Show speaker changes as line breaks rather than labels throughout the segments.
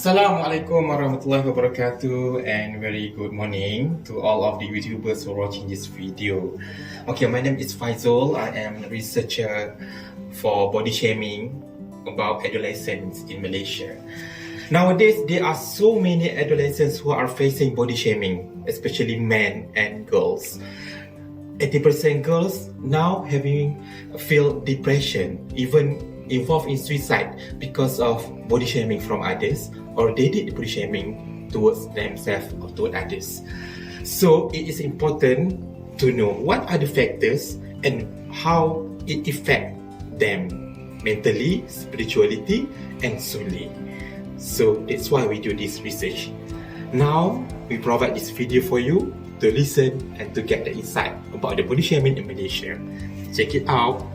Assalamualaikum warahmatullahi wabarakatuh, and very good morning to all of the YouTubers who are watching this video. Okay, my name is Faizul. I am a researcher for body shaming about adolescents in Malaysia. Nowadays, there are so many adolescents who are facing body shaming, especially men and girls. 80% girls now feel depression, even involved in suicide because of body shaming from others, or they did body shaming towards themselves or toward others. So it is important to know what are the factors and how it affects them mentally, spirituality, and soully. So that's why we do this research. Now we provide this video for you to listen and to get the insight about the body shaming in Malaysia. Check it out.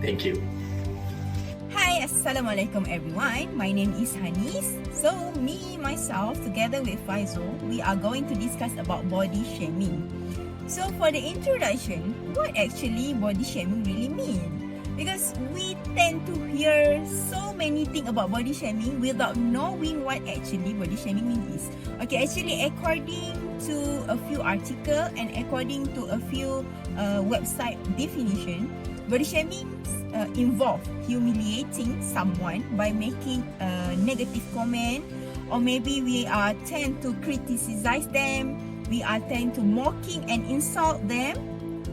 Thank you.
Hi, Assalamualaikum everyone. My name is Hamid. So myself, together with Faizul, we are going to discuss about body shaming. So for the introduction, what actually body shaming really mean? Because we tend to hear so many things about body shaming without knowing what actually body shaming means. Okay, actually according to a few articles and according to a few website definition, body shaming involve humiliating someone by making a negative comment, or maybe we are tend to criticize them, we are tend to mocking and insult them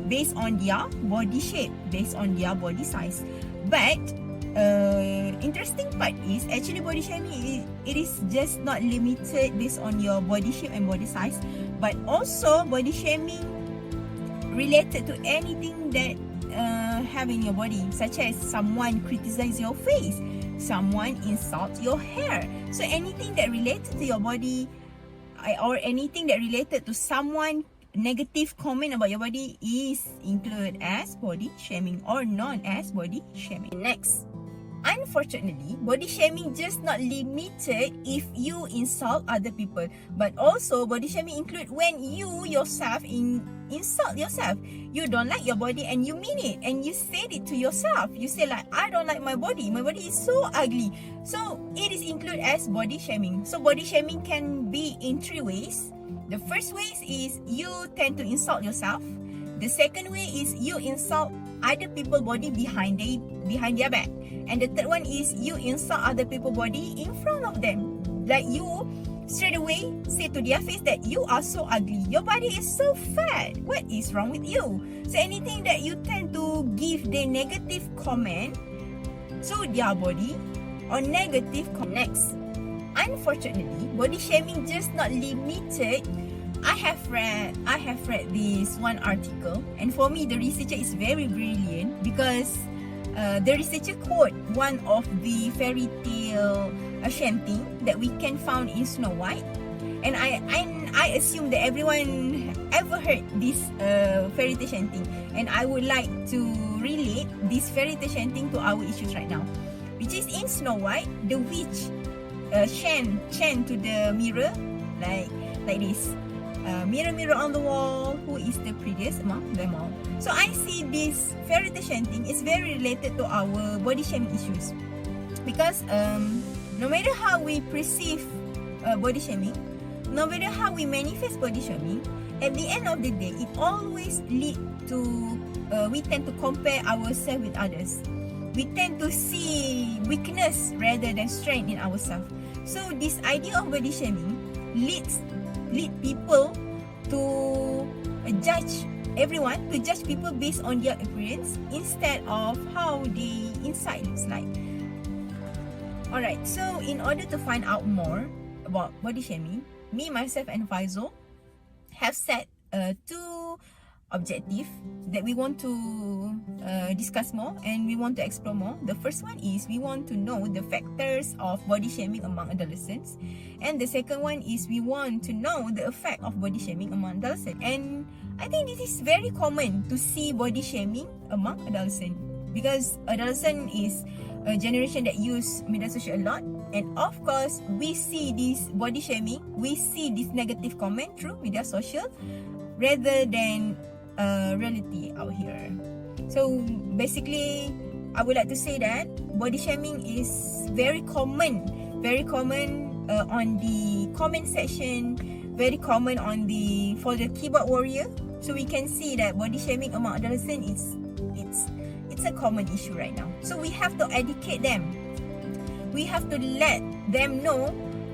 based on their body shape, based on their body size. But interesting part is actually body shaming, it is just not limited based on your body shape and body size, but also body shaming related to anything that have in your body, such as someone criticize your face, someone insult your hair. So anything that related to your body, or anything that related to someone negative comment about your body is included as body shaming or known as body shaming. Next, unfortunately, body shaming just not limited if you insult other people, but also body shaming include when you yourself insult yourself. You don't like your body and you mean it, and you said it to yourself. You say like, I don't like my body is so ugly. So it is included as body shaming. So body shaming can be in three ways. The first way is you tend to insult yourself. The second way is you insult other people's body behind their back. And the third one is you insult other people's body in front of them. Like you straight away say to their face that you are so ugly, your body is so fat, what is wrong with you? So anything that you tend to give the negative comment to their body or negative next. Unfortunately, body shaming just not limited. I have read this one article, and for me the researcher is very brilliant because the researcher quote one of the fairy tale chanting that we can found in Snow White, and I assume that everyone ever heard this fairy tale chanting, and I would like to relate this fairy tale chanting to our issues right now, which is in Snow White, the witch chant to the mirror like this. Mirror, mirror on the wall, who is the prettiest among them all? So I see this fairy tale chanting is very related to our body shaming issues, because no matter how we perceive body shaming, no matter how we manifest body shaming, at the end of the day, it always lead to we tend to compare ourselves with others. We tend to see weakness rather than strength in ourselves. So this idea of body shaming lead people to judge everyone, to judge people based on their appearance instead of how they inside looks like. Alright, so in order to find out more about body shaming, me, myself and Faizul have set two objectives that we want to discuss more and we want to explore more. The first one is we want to know the factors of body shaming among adolescents, and the second one is we want to know the effect of body shaming among adolescents. And I think this is very common to see body shaming among adolescents, because adolescent is a generation that use media social a lot, and of course we see this body shaming, we see this negative comment through media social rather than reality out here. So basically, I would like to say that body shaming is very common on the comment section, very common on the for the keyboard warrior. So we can see that body shaming among adolescents it's a common issue right now. So we have to educate them. We have to let them know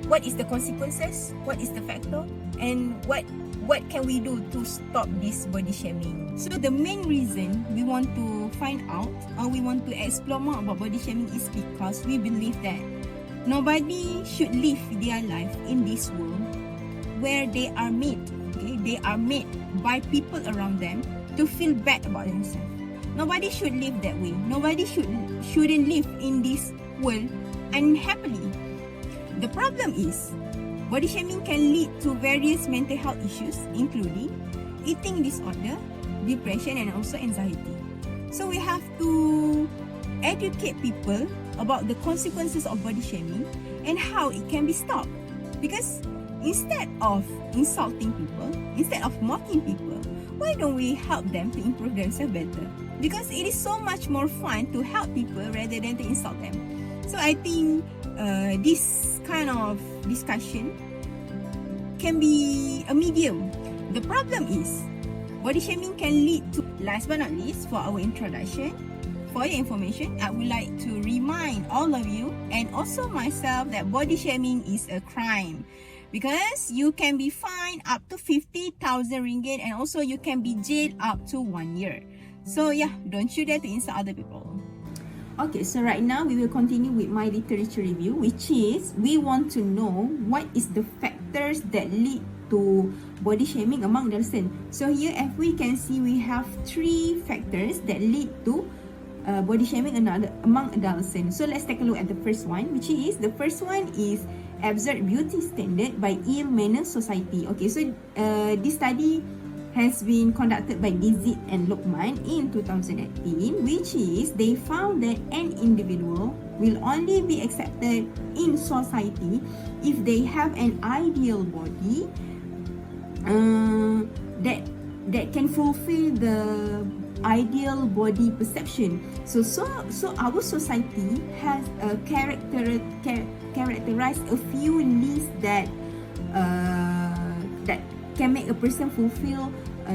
what is the consequences, what is the factor, and what can we do to stop this body shaming. So the main reason we want to find out or we want to explore more about body shaming is because we believe that nobody should live their life in this world where they are made, okay? They are made by people around them to feel bad about themselves. Nobody should live that way. Nobody shouldn't live in this world unhappily. The problem is, body shaming can lead to various mental health issues, including eating disorder, depression, and also anxiety. So we have to educate people about the consequences of body shaming and how it can be stopped. Because instead of insulting people, instead of mocking people, why don't we help them to improve themselves better? Because it is so much more fun to help people rather than to insult them. So I think this kind of discussion can be a medium. The problem is, body shaming can lead to, last but not least, for our introduction, for your information, I would like to remind all of you and also myself that body shaming is a crime. Because you can be fined up to 50,000 ringgit and also you can be jailed up to 1 year. So yeah, don't you dare to insult other people. Okay, so right now we will continue with my literature review, which is we want to know what is the factors that lead to body shaming among adolescents. So here, as we can see, we have 3 factors that lead to body shaming among adolescents. So let's take a look at the first one, which is the first one is absurd beauty standard by ill-mannered society. Okay, so this study has been conducted by Dizit and Lokman in 2018, which is they found that an individual will only be accepted in society if they have an ideal body that can fulfill the ideal body perception. So our society has characterized a few lists that can make a person fulfill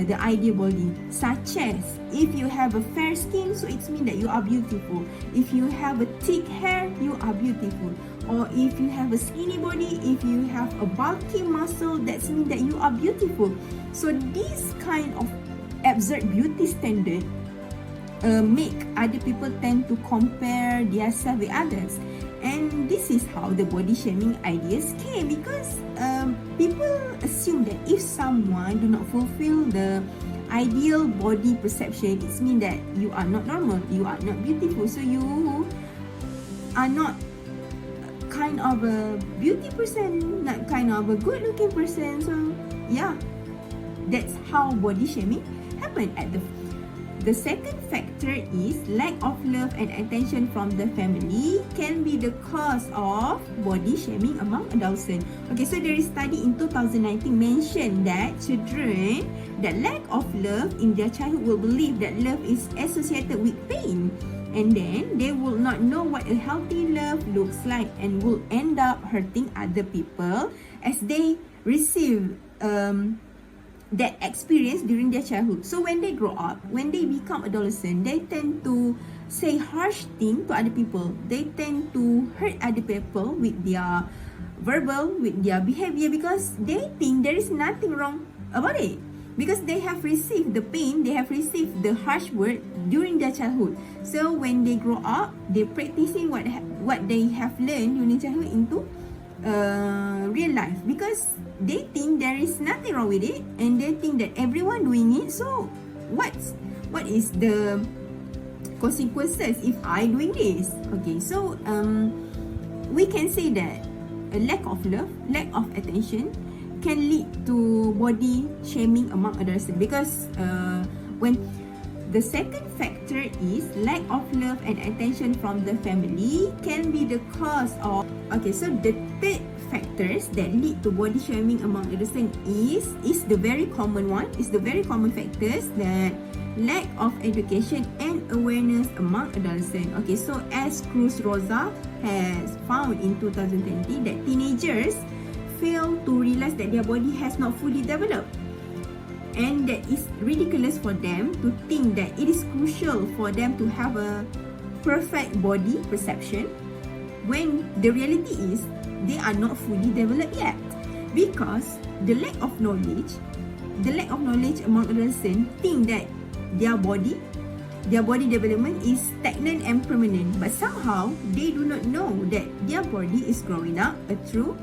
the ideal body, such as if you have a fair skin, so it means that you are beautiful. If you have a thick hair, you are beautiful. Or if you have a skinny body, if you have a bulky muscle, that means that you are beautiful. So this kind of absurd beauty standard make other people tend to compare themselves with others. And this is how the body shaming ideas came, because people assume that if someone do not fulfill the ideal body perception, it means that you are not normal, you are not beautiful, so you are not kind of a beauty person, not kind of a good looking person. So yeah, that's how body shaming happened at the second factor is lack of love and attention from the family can be the cause of body shaming among adolescents. Okay, so there is study in 2019 mentioned that children that lack of love in their childhood will believe that love is associated with pain, and then they will not know what a healthy love looks like and will end up hurting other people as they receive that experience during their childhood. So when they grow up, when they become adolescent, they tend to say harsh things to other people. They tend to hurt other people with their verbal, with their behavior, because they think there is nothing wrong about it. Because they have received the pain, they have received the harsh word during their childhood. So when they grow up, they're practicing what they have learned during childhood into real life, because they think there is nothing wrong with it and they think that everyone doing it. So what is the consequences if I doing this? Okay, so we can say that a lack of love, lack of attention can lead to body shaming among adolescents, because when the second factor is lack of love and attention from the family can be the cause of. Okay, so the third factors that lead to body shaming among adolescents is the very common one, is the very common factors that lack of education and awareness among adolescents. Okay, so as Cruz Rosa has found in 2020 that teenagers fail to realize that their body has not fully developed, and that it's ridiculous for them to think that it is crucial for them to have a perfect body perception, when the reality is they are not fully developed yet, because the lack of knowledge among adolescents think that their body development is stagnant and permanent, but somehow they do not know that their body is growing up through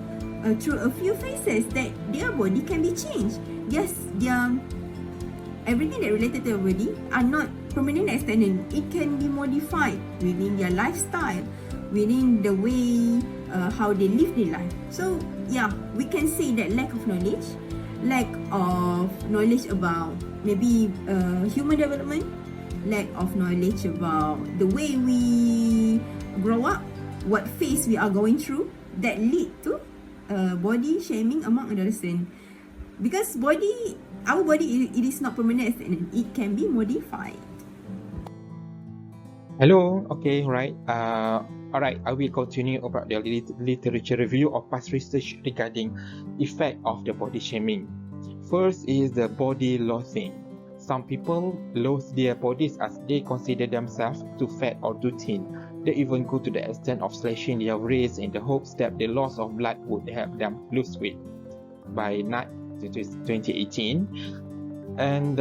a few phases, that their body can be changed. Yes, everything that related to their body are not permanent and stagnant. It can be modified within their lifestyle, within the way how they live their life. So yeah, we can say that lack of knowledge about maybe human development, lack of knowledge about the way we grow up, what phase we are going through, that lead to body shaming among adolescents. Because our body, it is not permanent and it can be modified.
Hello, okay, right. Alright, I will continue about the literature review of past research regarding effect of the body shaming. First is the body loathing. Some people loathe their bodies as they consider themselves too fat or too thin. They even go to the extent of slashing their wrists in the hopes that the loss of blood would help them lose weight. By 2018. And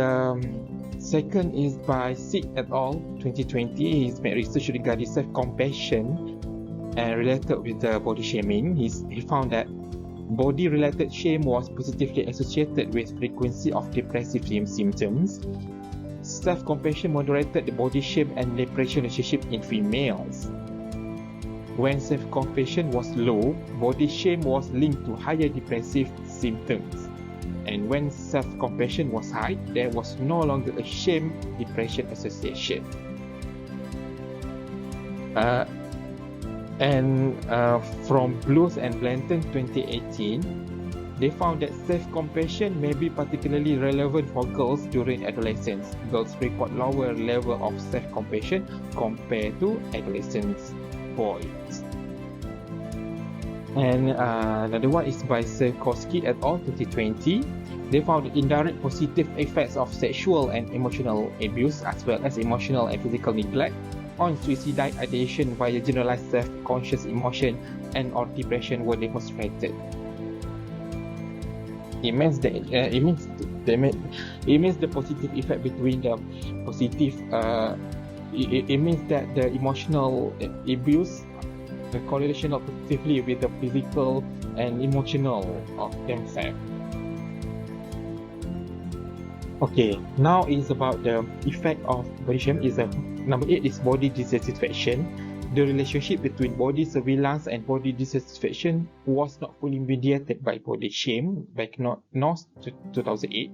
second is by Siti et al. 2020. He's made research regarding self-compassion and related with the body shaming. He found that body-related shame was positively associated with frequency of depressive symptoms. Self-compassion moderated the body shame and depression relationship in females. When self-compassion was low, body shame was linked to higher depressive symptoms. And when self-compassion was high, there was no longer a shame-depression association. From Blues and Blanton 2018, they found that self-compassion may be particularly relevant for girls during adolescence. Girls report lower level of self-compassion compared to adolescents boys. And another one is by Sarkowski et al. 2020. They found indirect positive effects of sexual and emotional abuse, as well as emotional and physical neglect, on suicidal ideation via generalized self-conscious emotion and or depression were demonstrated. It means the positive effect between the positive. It means that the emotional abuse, the correlation of positively with the physical and emotional of themselves. Okay, now is about the effect of body shame. Number 8 is body dissatisfaction. The relationship between body surveillance and body dissatisfaction was not fully mediated by body shame back in 2008.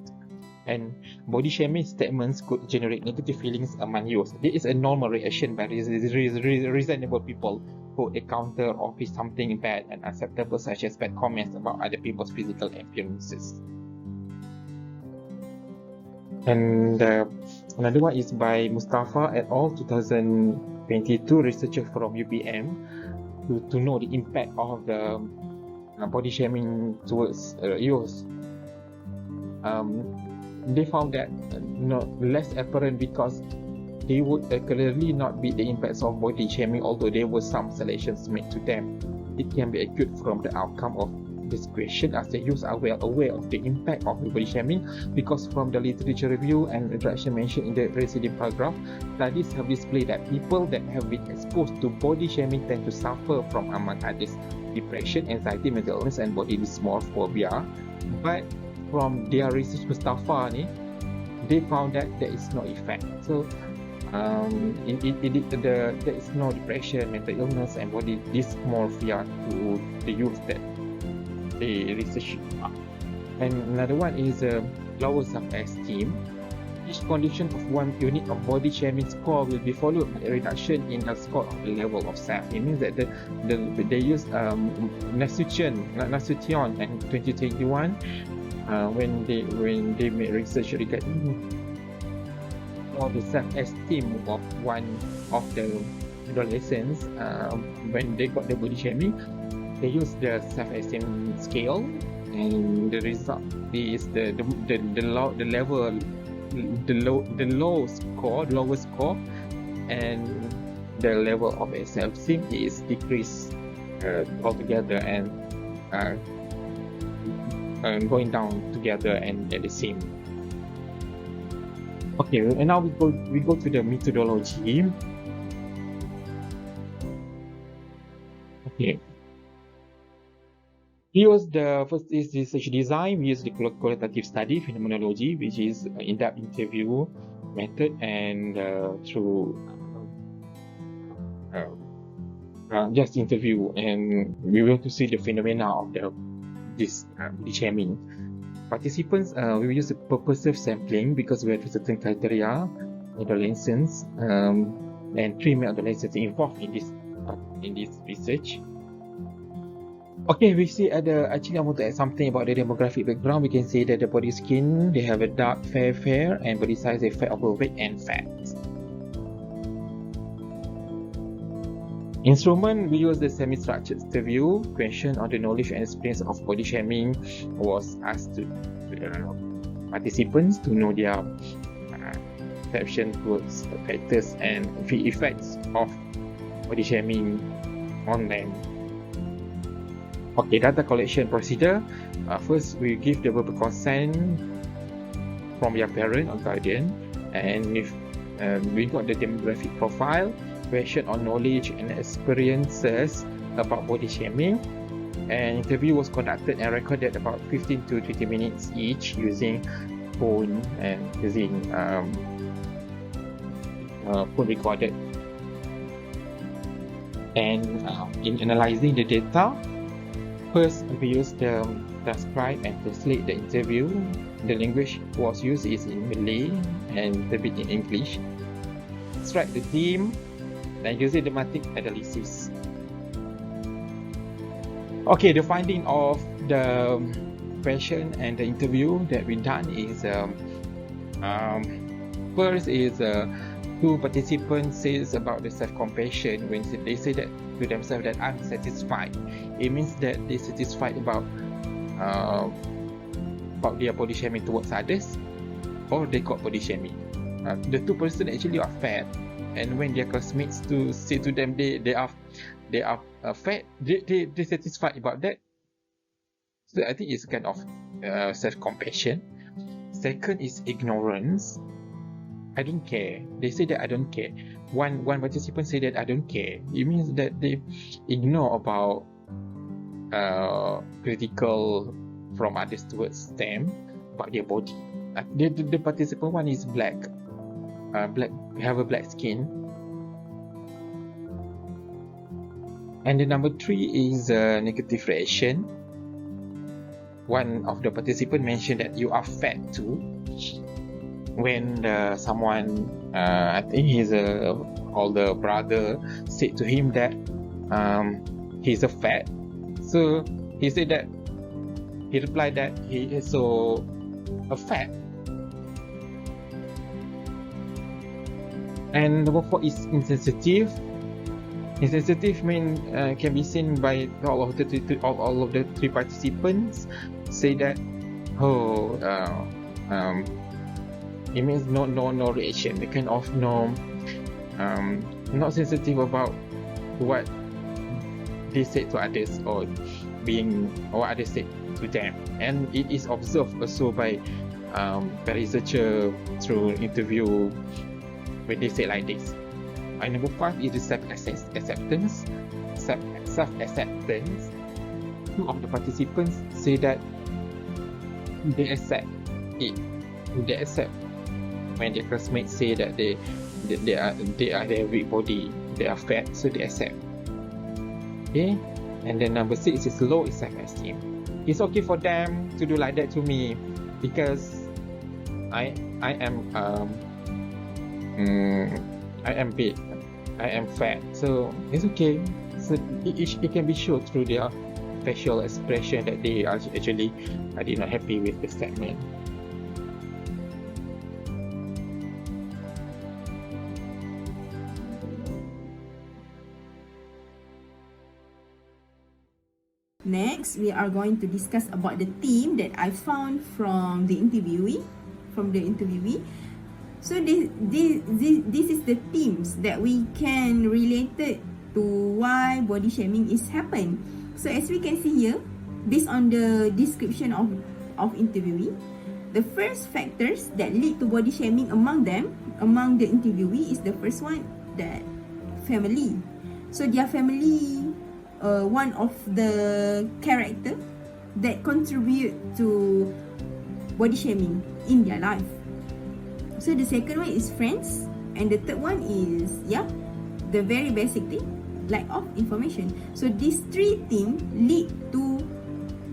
And body shaming statements could generate negative feelings among youth. This is a normal reaction by reasonable people who encounter or face something bad and unacceptable, such as bad comments about other people's physical appearances. And another one is by Mustafa et al. 2022, researcher from UPM, to know the impact of the body shaming towards youth. They found that less apparent because they would clearly not be the impacts of body shaming, although there were some suggestions made to them. It can be acute from the outcome of this question, as the youth are well aware of the impact of body shaming, because from the literature review and introduction mentioned in the preceding paragraph, studies have displayed that people that have been exposed to body shaming tend to suffer from, among others, depression, anxiety, mental illness and body dysmorphia. But from their research, Mustafa they found that there is no effect. So there is no depression, mental illness and body dysmorphia to the youth that they research. And another one is lower self-esteem. Each condition of one unit of body shaming score will be followed by a reduction in the score of the level of self. It means that they use Nasution in 2021 when they made research regarding
or the self-esteem of one of the adolescents, when they got the body shaming, they use the self-esteem scale, and the result is the lowest score, and the level of self-esteem is decreased altogether, and going down together and at the same. Okay, and now we go to the methodology. Okay. Here's the first is research design. We use the qualitative study phenomenology, which is in-depth interview method, and through just interview, and we want to see the phenomena of this body shaming. Participants, we use a purposive sampling because we have certain criteria, adolescents, and 3 male adolescents involved in this research. Okay, we see actually I want to add something about the demographic background. We can say that the body skin, they have a dark fair and body size, they fat, overweight and fat. Instrument, we use the semi-structured interview. Question on the knowledge and experience of body shaming was asked to participants to know their perception towards factors and effects of body shaming on them. Okay, data collection procedure. First, we give the verbal consent from their parent or guardian, and if we got the demographic profile, question on knowledge and experiences about body shaming, and interview was conducted and recorded about 15 to 20 minutes each using phone and using phone recorded. And in analyzing the data, first we use the transcribe and translate the interview. The language was used is in Malay and a bit in English. Extract the theme and use thematic analysis. Okay, the finding of the question and the interview that we done is first is 2 participants says about the self-compassion. When they say that to themselves that I'm satisfied, it means that they satisfied about their body shaming towards others, or they got body shaming. The 2 person actually are fat, and when their classmates to say to them they are fat, they satisfied about that. So I think it's kind of self-compassion. Second is ignorance. I don't care. They say that I don't care. One participant say that I don't care. It means that they ignore about critical from others towards them about their body. The participant one is black. Have a black skin. And the number 3 is negative reaction. One of the participants mentioned that you are fat too. When someone, I think his older brother, said to him that he's a fat, so he said that he replied that he is so a fat. And number 4 is insensitive. Insensitive mean can be seen by all of the 3 participants. Say that it means no reaction. They kind of not sensitive about what they said to others or what others said to them. And it is observed also by researcher through interview when they say like this. And number 5 is the self-acceptance. Self-acceptance. 2 of the participants say that they accept it. They accept when their classmates say that they have weak body, they are fat, so they accept. Okay, and then number 6 is low self-esteem. It's okay for them to do like that to me because I am big, I am fat, so it's okay. So it can be shown through their facial expression that they are actually not happy with the statement.
Next, we are going to discuss about the theme that I found from the interviewee. So this is the themes that we can relate it to why body shaming is happen. So as we can see here, based on the description of interviewee, the first factors that lead to body shaming among the interviewee is the first one, that family. So their family, one of the character that contribute to body shaming in their life. So the second one is friends, and the third one is the very basic thing, lack of information. So these three things lead to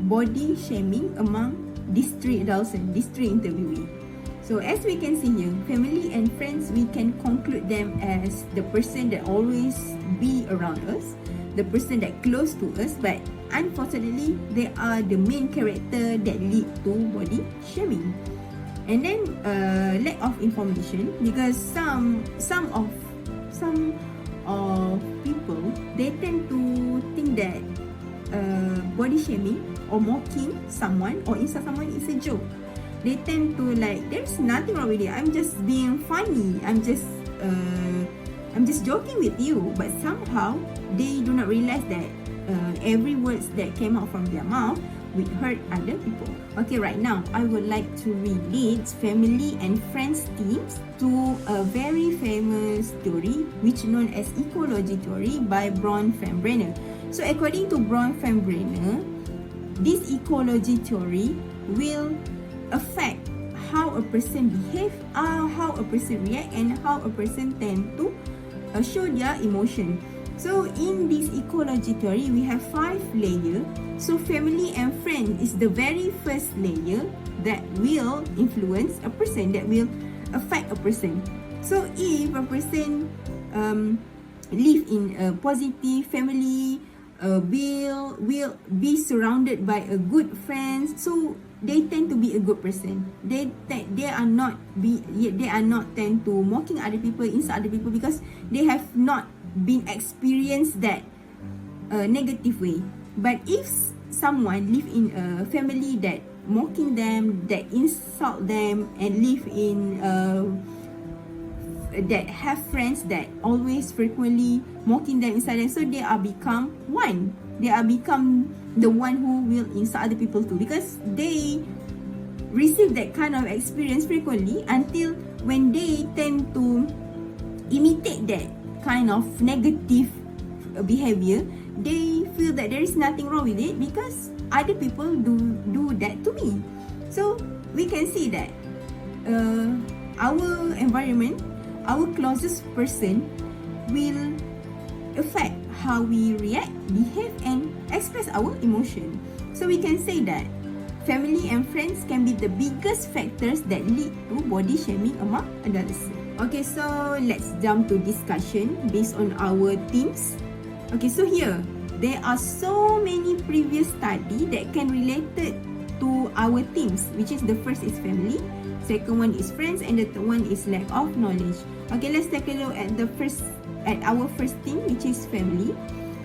body shaming among these three adolescents, these three interviewee. So as we can see here, family and friends, we can conclude them as the person that always be around us, the person that close to us, but unfortunately they are the main character that lead to body shaming. And then lack of information, because some of people, they tend to think that body shaming or mocking someone or insult someone is a joke. They tend to like, there's nothing wrong with it, I'm just being funny, I'm just joking with you. But somehow they do not realize that every words that came out from their mouth will hurt other people. Okay, right now I would like to relate family and friends themes to a very famous theory which known as ecology theory by Bronfenbrenner. So according to Bronfenbrenner, this ecology theory will affect how a person behave, how a person react, and how a person tend to show their emotion. So in this ecology theory, we have 5 layers. So family and friends is the very first layer that will influence a person, that will affect a person. So if a person live in a positive family, will be surrounded by a good friends, so they tend to be a good person. They are not tend to mocking other people, insult other people, because they have not been experienced that negative way. But if someone live in a family that mocking them, that insult them, and live in that have friends that always frequently mocking them, insult them, so they are become one. They are become the one who will insult other people too, because they receive that kind of experience frequently, until when they tend to imitate that kind of negative behavior, they feel that there is nothing wrong with it because other people do that to me. So we can see that our environment, our closest person will affect how we react, behave, and express our emotion. So we can say that family and friends can be the biggest factors that lead to body shaming among adolescents. Okay, so let's jump to discussion based on our themes. Okay, so here there are so many previous study that can relate it to our themes, which is the first is family, second one is friends, and the third one is lack of knowledge. Okay, let's take a look at our first theme, which is family.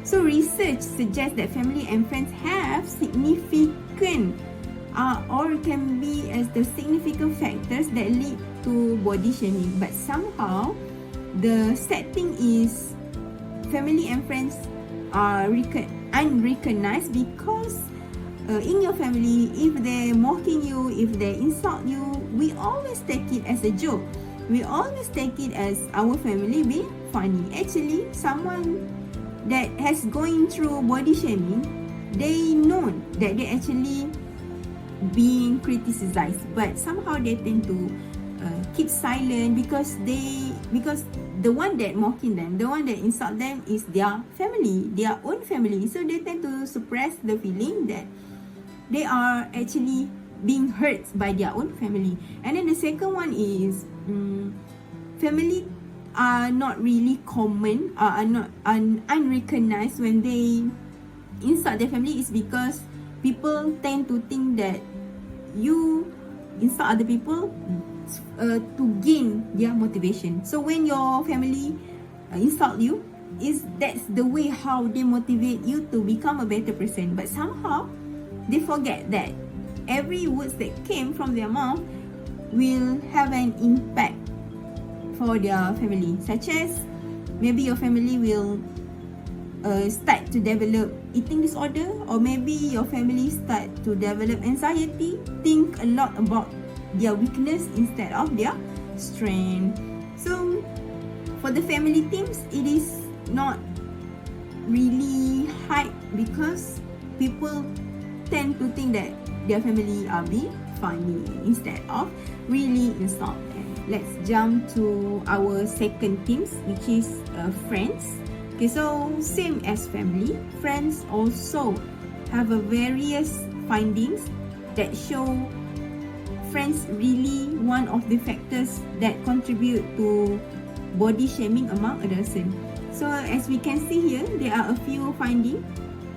So research suggests that family and friends have significant or can be as the significant factors that lead to body shaming. But somehow the sad thing is family and friends are unrecognized, because in your family, if they're mocking you, if they insult you, we always take it as a joke. We always take it as our family being funny. Actually, someone that has going through body shaming, they know that they actually being criticized, but somehow they tend to keep silent, because the one that mocking them, the one that insult them is their family, their own family. So they tend to suppress the feeling that they are actually being hurt by their own family. And then the second one is family are not really common, are not unrecognized when they insult their family, is because people tend to think that you insult other people to gain their motivation. So when your family insult you, that's the way how they motivate you to become a better person. But somehow they forget that every words that came from their mouth will have an impact for their family, such as maybe your family will start to develop eating disorder, or maybe your family start to develop anxiety, think a lot about their weakness instead of their strength. So for the family teams, it is not really hype because people tend to think that their family are being funny instead of really insult. Let's jump to our second themes, which is friends. Okay, so same as family, friends also have a various findings that show friends really one of the factors that contribute to body shaming among adolescents. So as we can see here, there are a few findings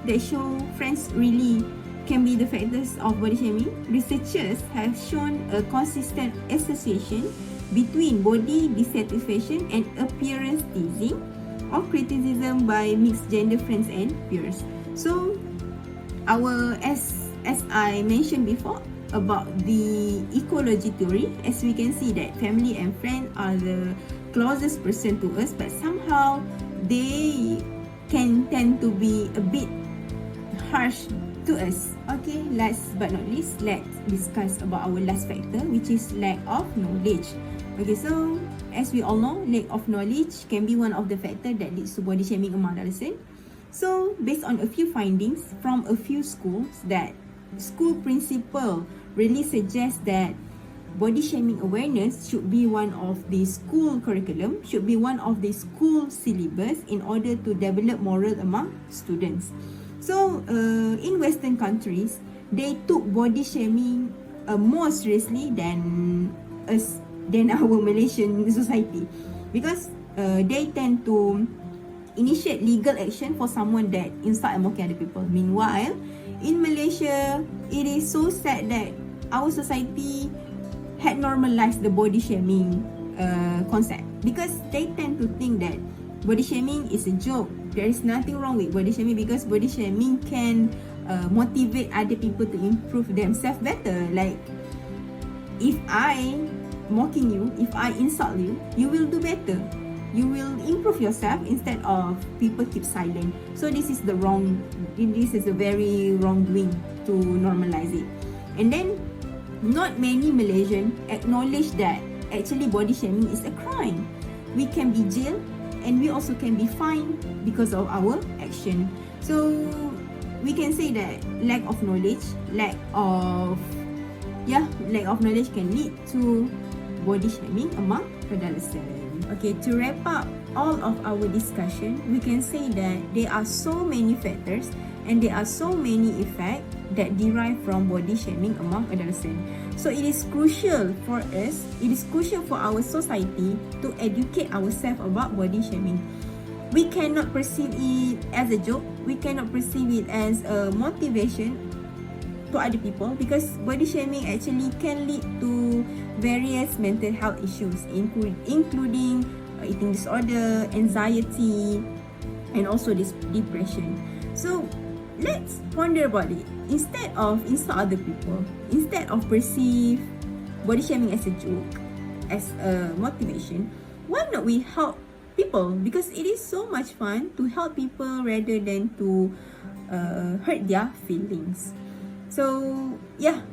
that show friends really can be the factors of body shaming. Researchers have shown a consistent association between body dissatisfaction and appearance teasing or criticism by mixed gender friends and peers. So as I mentioned before about the ecology theory, as we can see that family and friends are the closest person to us, but somehow they can tend to be a bit harsh to us. Okay, last but not least, let's discuss about our last factor, which is lack of knowledge. Okay, so as we all know, lack of knowledge can be one of the factors that leads to body shaming among adolescents. So based on a few findings from a few schools, that school principal really suggest that body shaming awareness should be one of the school curriculum, should be one of the school syllabus in order to develop moral among students. So in Western countries, they took body shaming more seriously than our Malaysian society, because they tend to initiate legal action for someone that insult and mocking other people. Meanwhile, in Malaysia, it is so sad that our society had normalized the body shaming concept, because they tend to think that body shaming is a joke. There is nothing wrong with body shaming because body shaming can motivate other people to improve themselves better. Like, if I mocking you, if I insult you, you will do better. You will improve yourself instead of people keep silent. So this is a very wrongdoing to normalize it. And then not many Malaysians acknowledge that actually body shaming is a crime. We can be jailed and we also can be fined because of our action. So we can say that lack of knowledge can lead to body shaming among adolescents. Okay, to wrap up all of our discussion, we can say that there are so many factors and there are so many effects that derive from body shaming among adolescents. So it is crucial for us, it is crucial for our society to educate ourselves about body shaming. We cannot perceive it as a joke, we cannot perceive it as a motivation to other people, because body shaming actually can lead to various mental health issues, including eating disorder, anxiety, and also depression. So let's ponder about it. Instead of insult other people, instead of perceive body shaming as a joke, as a motivation, why not we help people? Because it is so much fun to help people rather than to hurt their feelings. So yeah,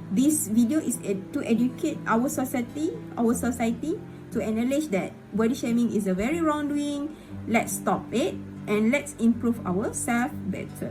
this video is to educate our society to acknowledge that body shaming is a very wrongdoing. Let's stop it and let's improve ourselves better.